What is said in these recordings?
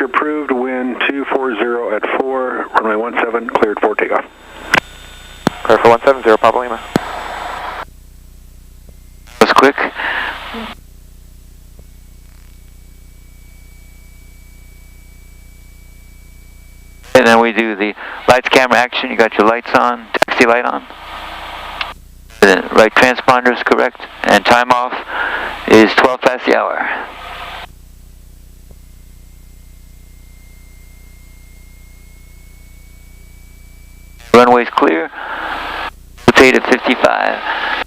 Departure approved, wind 240 at 4, runway 17, cleared for takeoff. Clear for 170, Papa Lima. That was quick. And then we do the lights, camera, action. You got your lights on, taxi light on. The right transponder is correct. And time off is 12 past the hour. Runway's clear. Rotate at 55.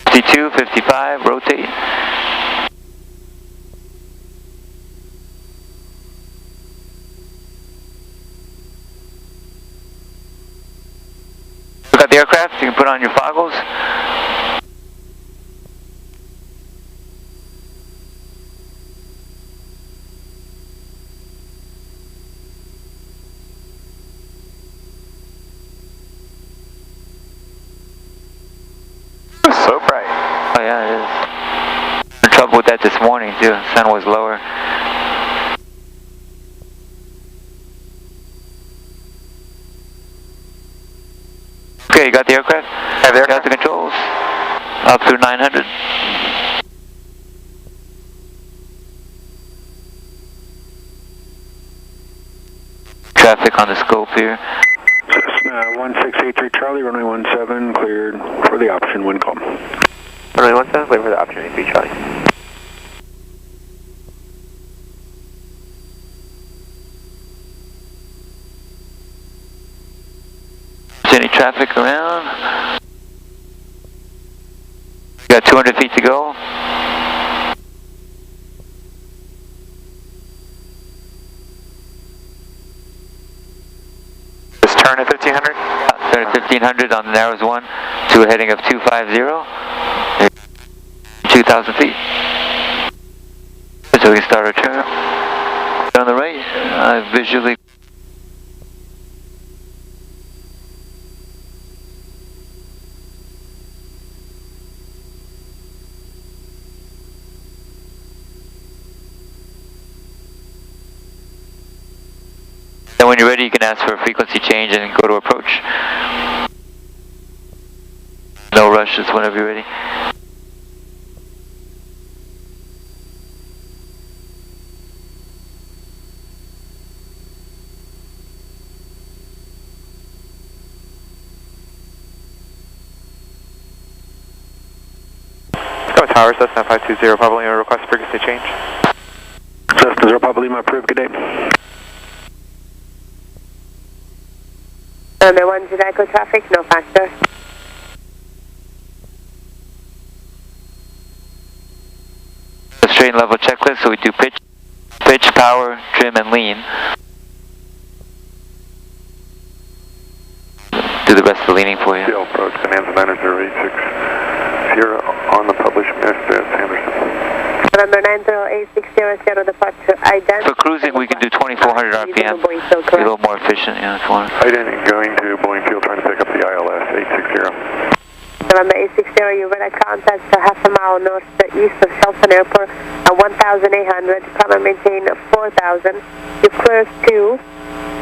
C2, 55, rotate. Look at the aircraft, you can put on your foggles. So bright. Oh yeah, it is. In trouble with that this morning too. Sun was lower. Okay, you got the aircraft? Have the aircraft. Got the controls. Up through 900. Traffic on the scope here. Cessna 1683 Charlie, runway 17, cleared for the option, wind calm. Runway 17, clear for the option, 83 Charlie. Any traffic around? You got 200 feet to go. Just turn at 1500? Turn at 1500 on the narrows one to a heading of 250. 2,000 feet. So we can start our turn. On the right, visually. Then when you're ready, you can ask for a frequency change and go to approach. No rush, just whenever you're ready. Tower, Cessna 520, Papa Lima, request frequency change. Cessna 0 Papa Lima approved, good day. Runway 10 Echo traffic, no factor. A straight level checklist, so we do pitch, power, trim, and lean. Do the rest of the leaning for you. Still approach, Bonanza 90860 on the published message, Anderson. Number 90860 departure, ident. For cruising, we can do 2400 RPM. Be a little more efficient, yeah, if you want. Ident going to Boeing Field, trying to pick up the ILS 860. November 860, you will contact half a mile northeast of Shelton Airport at 1,800. Climb and maintain 4,000. You clear to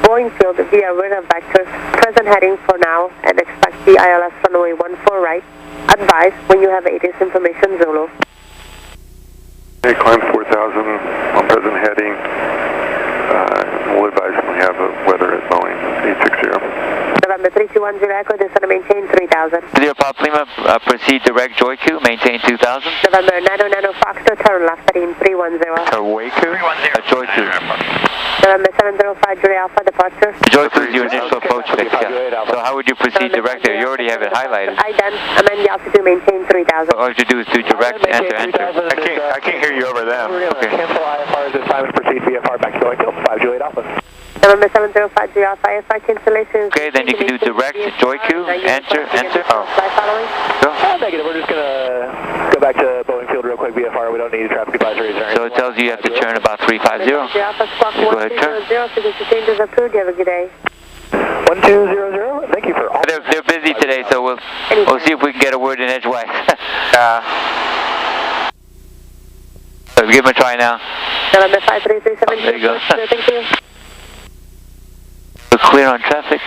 Boeing Field via radar vectors. Present heading for now and expect the ILS runway 14 right. Advise when you have ATIS information, Zulu. Okay, climb 4,000 on present heading. We'll advise when we have weather at Boeing 860. November 3210 Echo, descend and maintain 3,000. Dear Papa Lima, proceed direct Joiku, maintain 2,000. November 909 Foxtrot, turn left heading 310. Joiku? Joiku. November 705 Julia Alpha, departure. Joiku is your initial approach fix, yeah. So how would you proceed direct there? You already have it highlighted. Ident, amend the altitude, maintain 3,000. All you have to do is do direct, enter. I can't hear you over them. Okay. Cancel IFR this time and proceed VFR back to Boeing Field, 5 Juliet Alpha. November 705 Julia Alpha, IFR cancellation. Okay, then you can do direct, Joiku, enter. Fly following. Go. Negative, we're just going to go back to Boeing Field real quick, VFR, we don't need traffic advisories or anything. So it tells you have to turn about 350. Alpha, squawk Go ahead, turn. 130, frequency changes approved, you have a good day. 1200, thank you for all. They're busy today, so we'll see if we can get a word in edgewise. So give them a try now. November 5337. There you go. Thank you. We're clear on traffic.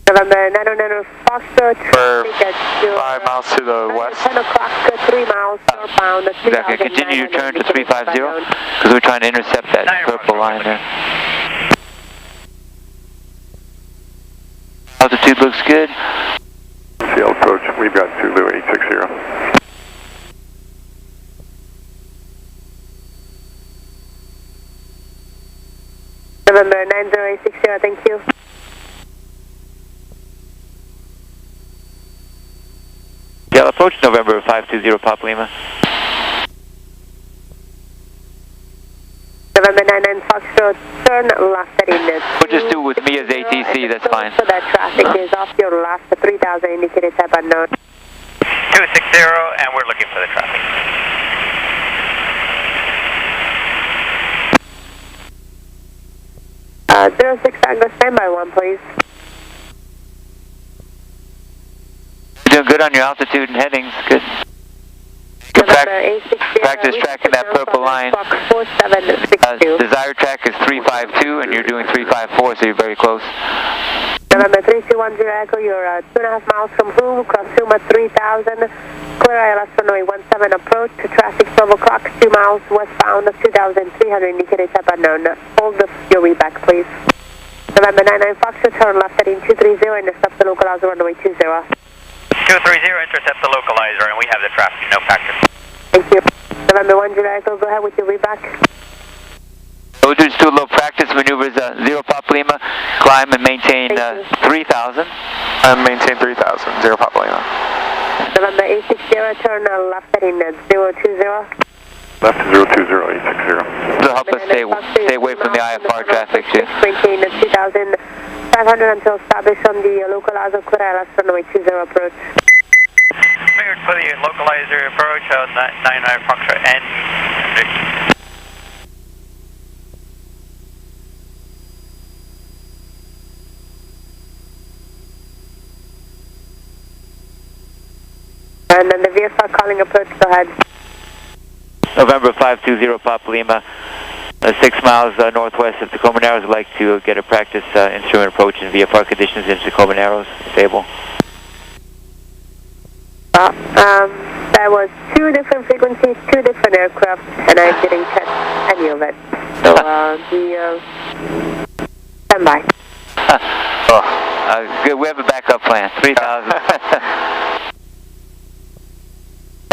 November 909 Foxtrot. We're 5 miles to the west. 10 o'clock, 3 miles northbound. Exactly. Continue your turn to 350 because we're trying to intercept that purple line there. Altitude looks good. Seattle approach, we've got Zulu 860. November 90860, thank you. Yeah, approach November 520 Pop Lima. November 99 Foxtrot, turn left at Inlet. We'll just do with me as ATC, that's fine. So that traffic is off your left, 3000 indicated type unknown. 260, and we're looking for the traffic. Uh, 06 Tango, standby 1, please. You're doing good on your altitude and headings, good. Practice tracking that purple line. Desired track is 352 and you're doing 354, so you're very close. November 3210 Echo, you're 2.5 miles from Hume, cross Hume at 3000. Clear ILS runway 17 approach to traffic 12 o'clock, 2 miles westbound of 2300 indicated type unknown. Hold your way back, please. November 99 Foxtrot, turn left heading 230 and stop the localizer runway 20. 230, intercept the localizer, and we have the traffic, no factor. Thank you. November 1 July Echo, go ahead with your way back. We'll just do a little practice maneuvers, 0 Pop Lima, climb and maintain 3000. And maintain 3000, 0 Pop Lima. November 860, turn left heading 020. Left 020, 860. It'll help us stay away from the IFR traffic too. Maintain 2500 until established on the localizer, clear ILS runway 20 approach. Cleared for the localizer approach, 99 Foxtrot and... And then the VFR calling approach, go ahead. November 520 Pop Lima, 6 miles northwest of Tacoma Narrows. I'd like to get a practice instrument approach in VFR conditions in Tacoma Narrows. Stable. There was 2 different frequencies, 2 different aircraft, and I didn't catch any of it. So, stand by. Good, we have a backup plan, 3000.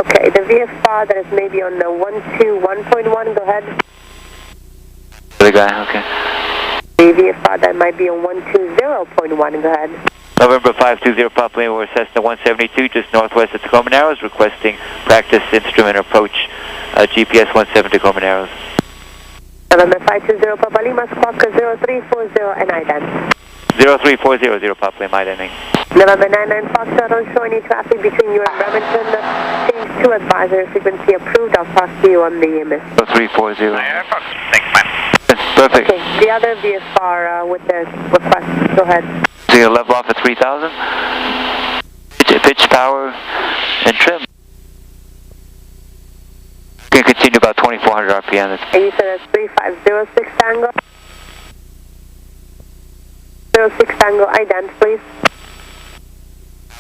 Okay, the VFR that is maybe on the 121.1, go ahead. The guy, okay. The VFR that might be on 120.1, go ahead. November 520 Pop Lima, we're Cessna 172, just northwest of Tacoma Narrows, requesting practice instrument approach, GPS 17 Tacoma Narrows. November 520 Papa Lima, squawk 0340 and ident. 0340 Pop Lima, identing. November 99 Foxtrot, don't show any traffic between you and Bremerton. Change to advisory frequency approved. I'll talk to you on the MS. 0340. Thanks, man. Perfect. Okay, the other VFR with the request, go ahead. So you'll level off at 3000. Pitch, power, and trim. You can continue about 2400 RPM. And you said it's 3506 Tango. 06 Tango, ident, please.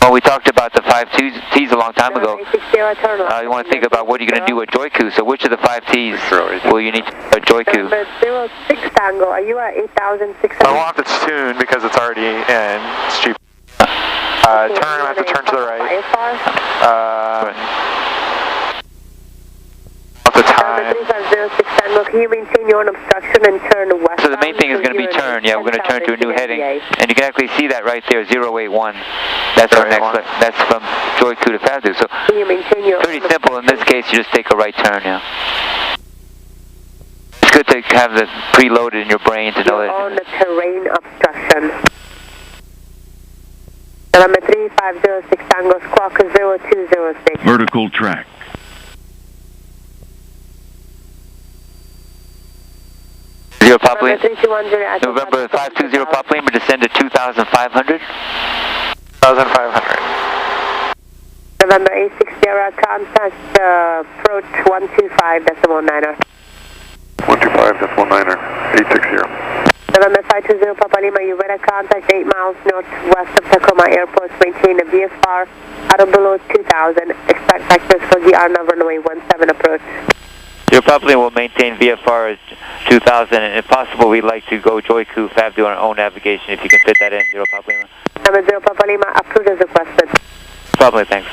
Well, we talked about the 5 T's a long time ago. You want to think about what you're going to do with Joyku. So which of the 5 T's will you need a Joyku? Number 06 Tango, are you at 8,600? I won't have to tune because it's already in. It's cheap. I have to turn to the right. What's the time? 3506 Tango, can you maintain your own obstruction and turn west? So the main thing is going to be turn. Yeah, we're going to turn to a new heading. And you can actually see that right there, 081. That's our next, that's from Joyku to Fadu. So can you maintain your pretty simple. In this case, you just take a right turn, yeah. It's good to have that preloaded in your brain to know that. On the terrain obstruction. November 3506 Tango, squawk 0206. Vertical track. 0 Papa Lima. 321 November 520 Papa Lima, descend to 2,500. 2,500. November 860, contact approach 125.9er. 125.9er, 860. November 520 Papa Lima, you better contact 8 miles northwest of Tacoma Airport, maintain a VFR out of below 2,000, expect factors for the R9 runway 17 approach. 0 Papa Lima will maintain VFR as 2,000, and if possible, we'd like to go Joiku Fab on our own navigation, if you can fit that in, 0 Papa Lima. Number 0 Papa Lima, approved as requested. Papa Lima, thanks.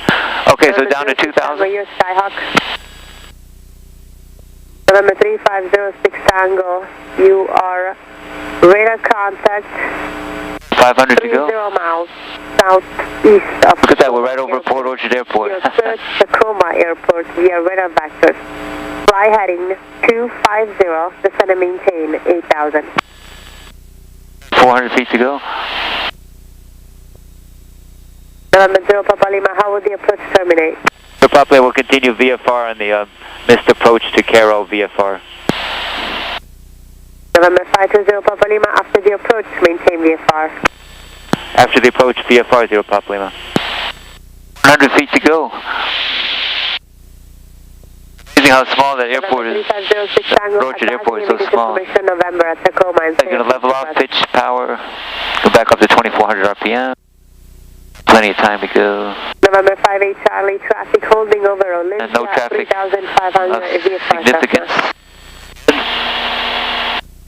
Okay, so down to 2,000. Your Skyhawk. November 3506 Tango, you are radar contact 500 to go. 30 miles southeast of... Look at that, we're right over Port Orchard Airport. Your first Tacoma Airport via radar vectors. Fly heading 250, descend and maintain 8,000. 400 feet to go. November 0 Papa Lima, how will the approach terminate? 0 Papa Lima will continue VFR on the missed approach to Caro VFR. November 520 Papa Lima, after the approach, maintain VFR. After the approach, VFR 0 Papa Lima. 100 feet to go. Amazing how small that airport is. 3506 Tango, Orchard Airport is so small. November at Tacoma and They're going to level off, pitch, power, go back up to 2,400 RPM. Plenty of time to go. November 58 Charlie, traffic holding over Olympia, no traffic 3,500 VFR. Significance.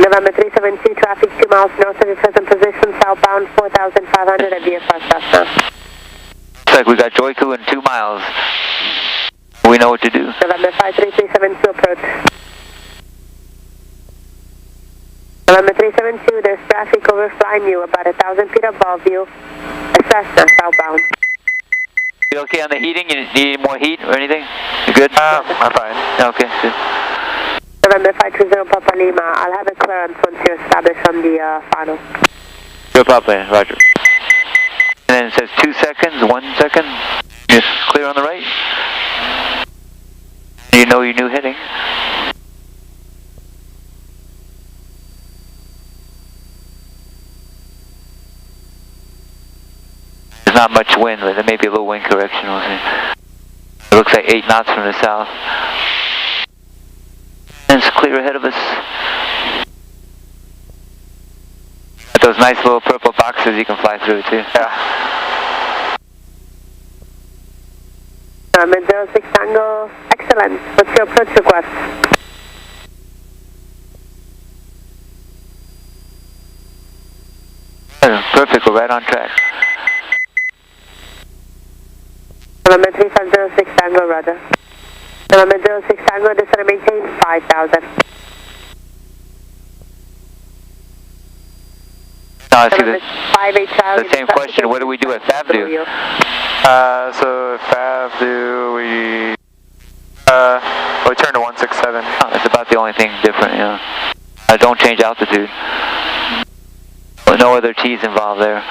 November 372 traffic 2 miles north of your present position, southbound 4,500 at VFR Cessna. Looks like we got Joiku in 2 miles. We know what to do. November 53372 approach. November 372, there's traffic overflying you about 1,000 feet above you. A Cessna southbound. You okay on the heating? You need more heat or anything? You good? I'm fine. Okay, good. November 520 Papa Lima, I'll have a clearance once you're established on the final. 0 Papa Lima, roger. And then it says 2 seconds, 1 second. Just clear on the right. You know your new heading. There's not much wind, but there may be a little wind correction. It looks like 8 knots from the south. And it's clear ahead of us. Got those nice little purple boxes you can fly through too. Yeah. Mid 06 Tango, excellent. What's your approach request? Perfect, we're right on track. November 3506 Tango, roger. November 06 Tango, descend and maintain 5,000. No, see the 58 Charlie. the same question, what do we do at FAVDU? So FAVDU, we turn to 167. Oh, that's about the only thing different, you know. Don't change altitude. No other T's involved there.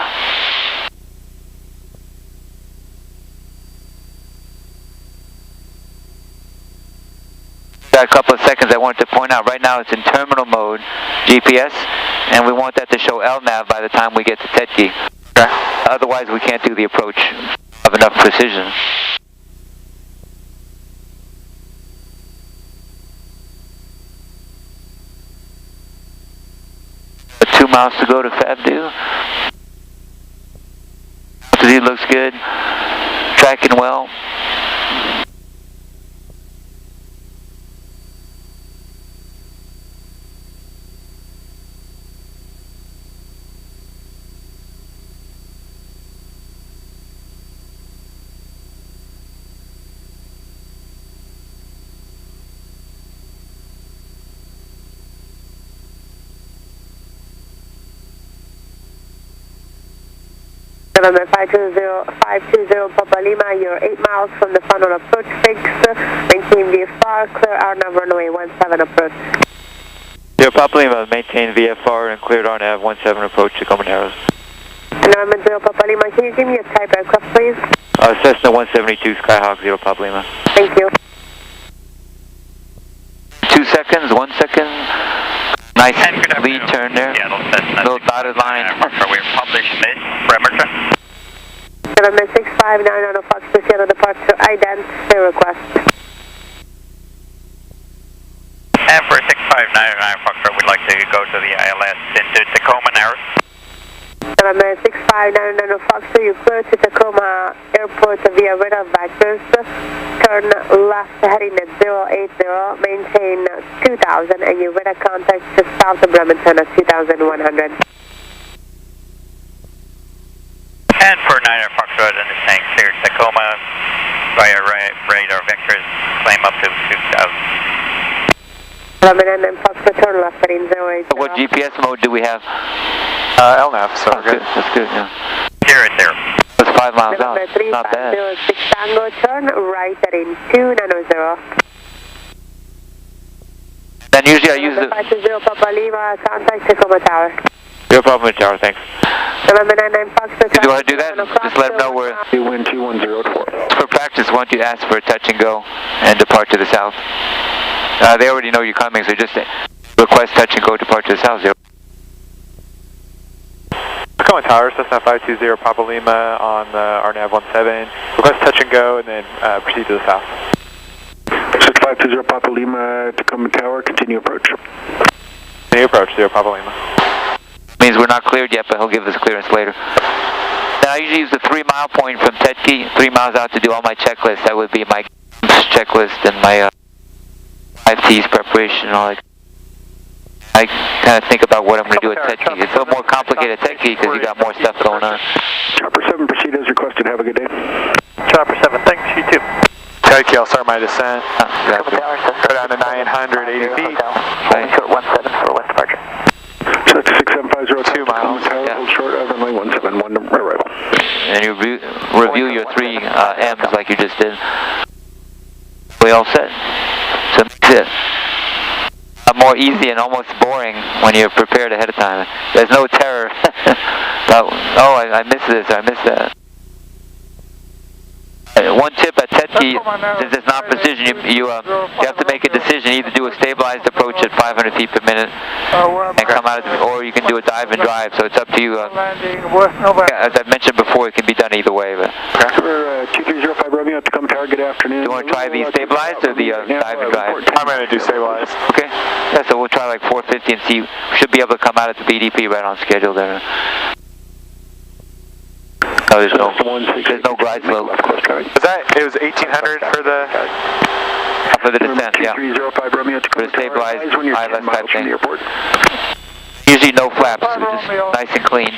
Got a couple of seconds I wanted to point out. Right now it's in terminal mode, GPS, and we want that to show LNAV by the time we get to Tetki. Okay. Otherwise we can't do the approach of enough precision. But 2 miles to go to FAVDU. Altitude looks good. Tracking well. November 520 Papa Lima, you're 8 miles from the final approach fix. Maintain VFR, clear R9 runway 17 approach. 0 Papa Lima, maintain VFR and cleared RNAV 17 approach to Tacoma Narrows. November 0 Papa Lima, can you give me a type aircraft please? Cessna 172 Skyhawk 0 Papa Lima. Thank you. 2 seconds, 1 second, Nice lead turn there. Little dotted line. We publish this perimeter. November 659 on a Fox to Seattle departure, identity request. And for 6599 Foxtrot, we'd like to go to the ILS into Tacoma now. November 6599 on a Fox to you clear to Tacoma Airport via radar vectors. Turn left heading at 080, maintain 2000, and your radar contact just south of Bremerton at 2100. And for 9 Foxtrot, understand clear Tacoma via radar vectors, climb up to 2000. November 9 Foxtrot, turn left heading 080. What GPS mode do we have? LNAV, so we're good. That's good, yeah. 00. That's 5 miles out. November 3 Not bad. 506 Tango, turn right heading 290. Then usually I use the... 520 Papa Lima, contact Tacoma Tower. No problem with Tower, thanks. November 99 Foxtrot. Do you want to do that? Just let them know where... Wind 21024. For practice, why don't you ask for a touch and go and depart to the south? They already know you're coming, so just request touch and go, depart to the south. Tacoma Tower, Cessna 520 Papa Lima on RNAV 17. Request touch and go, and then proceed to the south. 6520 Papa Lima, Tacoma Tower, continue approach. Continue approach, 0 Papa Lima. Means we're not cleared yet, but he'll give us clearance later. Then I usually use the 3 mile point from Tetke, 3 miles out to do all my checklists. That would be my checklist and my 5Ts preparation and all that. I kind of think about what I'm going to do at Tetke. It's a little more complicated at Tetke because you got more stuff going on. Chopper 7, proceed as requested. Have a good day. Chopper 7, thanks, you too. Tetke, I'll start my descent. Exactly. Go down to 900, 80 feet. Going short 17 for west departure. So that's 6750. 2 miles. Tower, Yeah. hold short of runway 171 arrival. And you review your 3 M's like you just did. We all set. So that's it. More easy and almost boring when you're prepared ahead of time. There's no terror about, oh, I missed this, I missed that. One tip at Tetke, since it's not precision, you have to make a decision. Either do a stabilized approach at 500 feet per minute and come out, or you can do a dive and drive. So it's up to you. As I mentioned before, it can be done either way. But 2305 Romeo, Tacoma Tower, good afternoon. do you want to try the stabilized or the dive and drive? I'm going to do stabilized. Okay. Yeah, so we'll try like 450 and see. We should be able to come out at the BDP right on schedule there. Oh, there's no glide slope. Was that, it was 1800 for the descent, yeah. 2305 Romeo, For Tacoma the stabilized Tower, when you're 10 ILS miles type from thing. the airport. Usually no flaps, so just nice and clean.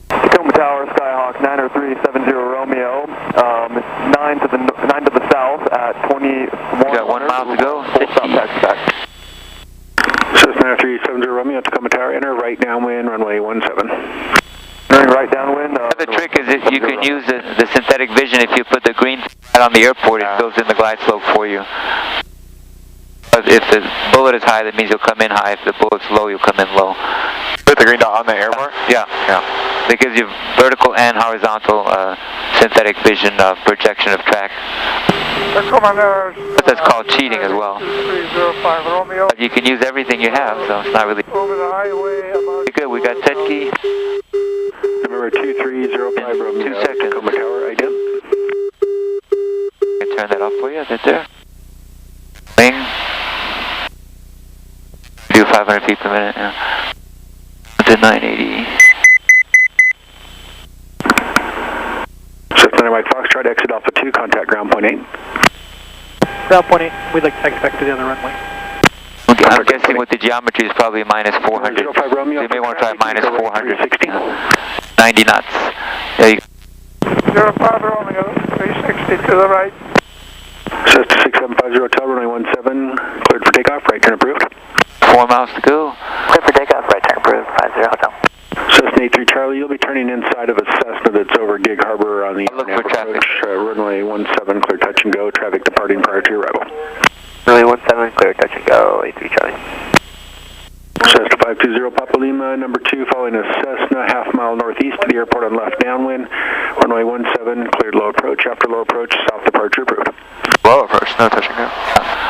Tacoma Tower, Skyhawk 90370 Romeo, 9 to the south at 21. We got 1 mile to go. Cessna 370 Romeo, Tacoma Tower, enter right downwind, runway 17. Entering right downwind. The trick is that you can use the synthetic vision. If you put the green out on the airport, it goes in the glide slope for you. But if the bullet is high, that means you'll come in high. If the bullet's low, you'll come in low. Put the green dot on the airport? Yeah. It gives you vertical and horizontal synthetic vision projection of track. But that's called cheating as well. But you can use everything you have, so it's not really... Good, we got Tetke. Number 2305 Romeo, 2 seconds. Tacoma Tower, ident. I can turn that off for you, right there. Wing. Do 500 feet per minute, yeah. To 980. Cessna Mike Foxtrot, exit Alpha 2, contact ground point 8. Ground point 8, we'd like to take back to the other runway. I'm guessing with the geometry it's probably minus 400. Romeo, You may want to try minus 400. 360. 90 knots. There you go. 05 Romeo, 360 to the right. Cessna 6750 Hotel, runway 17, cleared for takeoff, right turn approved. 4 miles to go. Clear for takeoff, right turn approved, 50 Hotel. Cessna 83 Charlie, you'll be turning inside of a Cessna that's over Gig Harbor on the I'll look for traffic. Runway 17, clear touch and go, traffic departing prior to your arrival. Runway 17, clear touch and go, 83 Charlie. Cessna 520 Papa Lima, number 2, following a Cessna half-mile northeast to the airport on left downwind. Runway 17, cleared low approach. After low approach, south departure approved. Low approach, no touch and go.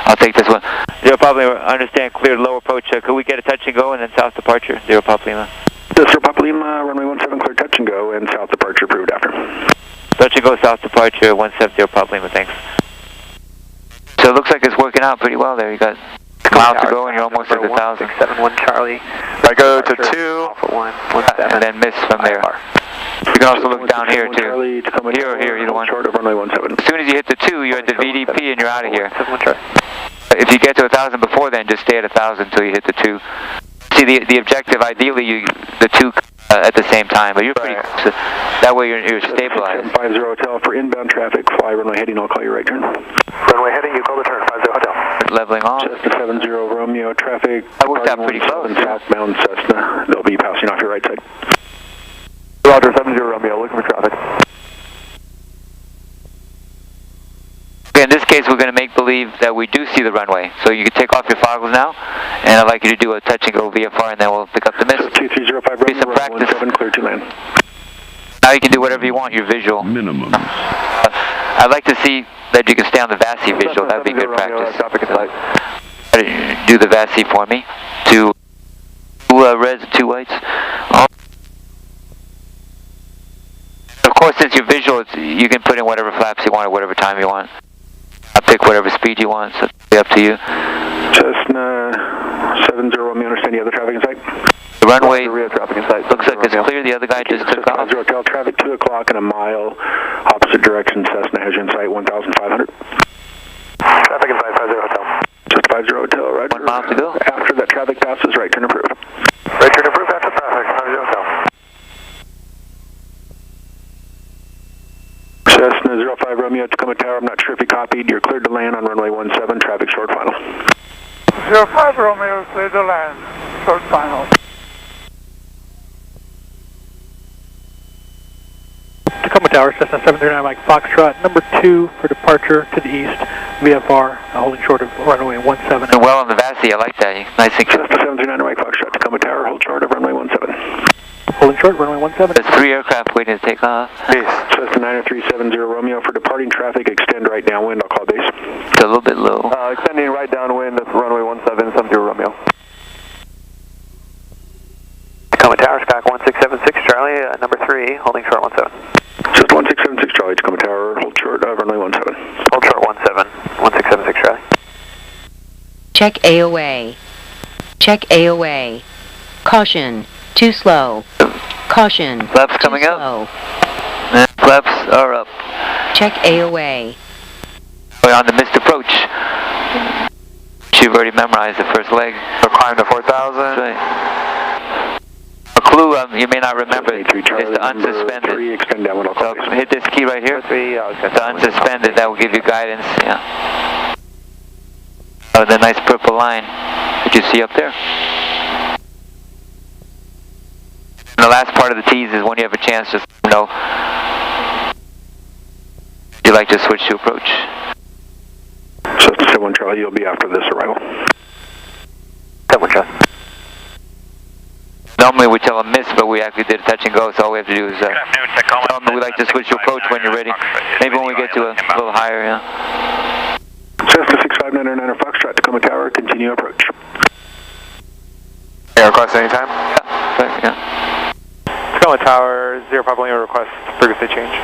I'll take this one. 0 Papa Lima, understand, cleared low approach. Could we get a touch and go and then south departure, 0 Papa Lima? Yes, sir, Papa Lima, runway 17, clear touch and go, and south departure approved after. Touch and go, south departure, 170 Papa Lima, thanks. So it looks like it's working out pretty well there. You got miles to go and you're almost at 1,000. 671 Charlie. I go to 2, Off at 117. and then miss from there. You can also look down here too. Here, either one. Short of runway 17. As soon as you hit the 2, you're at the VDP and you're out of here. If you get to 1,000 before then, just stay at 1,000 until you hit the 2. See, the objective, ideally, the 2 at the same time, but you're pretty close. That way you're stabilized. 50 hotel for inbound traffic, fly runway heading, I'll call you right turn. Runway heading, you call the turn, 50 hotel. Leveling off. Cessna 70 Romeo traffic. That worked out pretty close. Southbound Cessna, they'll be passing off your right side. Roger, 70 Romeo, looking for traffic. Okay, in this case, we're going to make believe that we do see the runway. So you can take off your goggles now, and I'd like you to do a touch and go VFR, and then we'll pick up the miss. 2305 Romeo, some practice. 17, clear to land. Now you can do whatever you want, your visual. Minimum. I'd like to see that you can stay on the VASI visual. That'd be good practice. Do the VASI for me. Two reds, 2 whites. Of course, since your visual, you can put in whatever flaps you want or whatever time you want. I'll pick whatever speed you want, so it's up to you. Cessna 70 Romeo, understand the other traffic in sight? The runway traffic in sight. looks like it's clear. The other guy just took off. Hotel traffic 2 o'clock and a mile opposite direction. Cessna has you in sight 1,500. Traffic in sight, 50 hotel. Just 50 hotel, right? 1 mile to go. After that traffic passes, right turn approved. Right turn approved after traffic, 50 hotel. Cessna 05 Romeo, Tacoma Tower, I'm not sure if you copied. You're cleared to land on runway 17, traffic short final. 05 Romeo, cleared to land, short final. Tacoma Tower, Cessna 739 Mike Foxtrot, number 2 for departure to the east, VFR, holding short of runway 17. And well on the VASI, I like that. Nice and Cessna 739 Mike Foxtrot, Tacoma Tower, hold short of runway 17. Holding short, runway 17. There's 3 aircraft waiting to take off. Base. Cessna 9370 Romeo, for departing traffic, extend right downwind, I'll call base. It's a little bit low. Extending right downwind, that's runway 17, 70 Romeo. Tacoma Tower, Sky 1676 Charlie, number 3, holding short 17. Just 1676 Charlie, Tacoma Tower, hold short of runway 17. Hold short 17, 1676 Charlie. Check AOA. Check AOA. Caution, too slow. Caution, Flaps coming too up. slow. And flaps are up. Check AOA. We're on the missed approach. You've already memorized the first leg. So climb to 4,000. That's right. A clue you may not remember is the unsuspended. 3, extend downwind, I'll call So base. hit this key right here. 3, The unsuspended, that will give you guidance. Yeah. Oh, the nice purple line that you see up there. And the last part of the tease is when you have a chance, just know you like to switch to approach. Cessna 71 Charlie, you'll be after this arrival. 71 Charlie. Normally we tell them miss, but we actually did a touch and go, so all we have to do is Good afternoon, Tacoma. tell them we like to switch to approach when you're ready. Maybe when we get to a little higher, yeah. Cessna 6599 Foxtrot, Tacoma Tower, continue approach. Air request anytime? Yeah. Tacoma Tower, 0 Papa Lima request frequency change.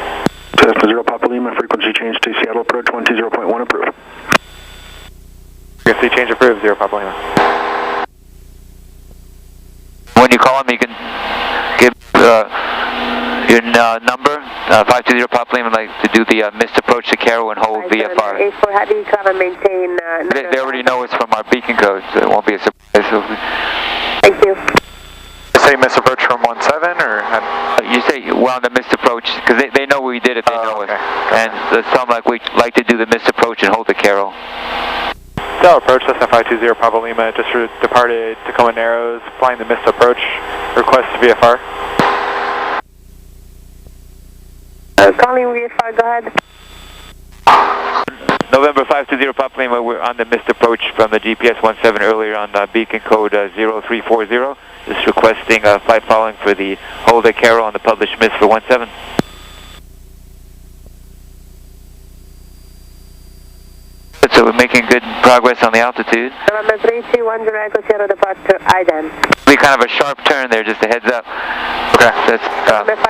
Cessna 0 Papa Lima, frequency change to Seattle approach 120.1 approved. Frequency change approved, 0 Papa Lima. When you call them, you can give your number, 520 Pop Lima, like to do the missed approach to Carroll and hold VFR. A4 Heavy, cover maintain. They already know it's from our beacon code, so it won't be a surprise. Thank you. Say missed approach from 17 or? You say well on the missed approach because they know we did it. They know it, and some like we like to do the missed approach and hold the Carroll. Tower approach, Cessna 520 Papa Lima, just departed Tacoma Narrows, flying the missed approach, request VFR. Calling VFR, go ahead. November 520 Papa Lima, we're on the missed approach from the GPS 17 earlier on beacon code 0340. Just requesting flight following for the hold at Carroll on the published miss for 17. So we're making good progress on the altitude. November 3210 Echo Sierra departure, IDEN. Be kind of a sharp turn there, just a heads up. Okay. That's,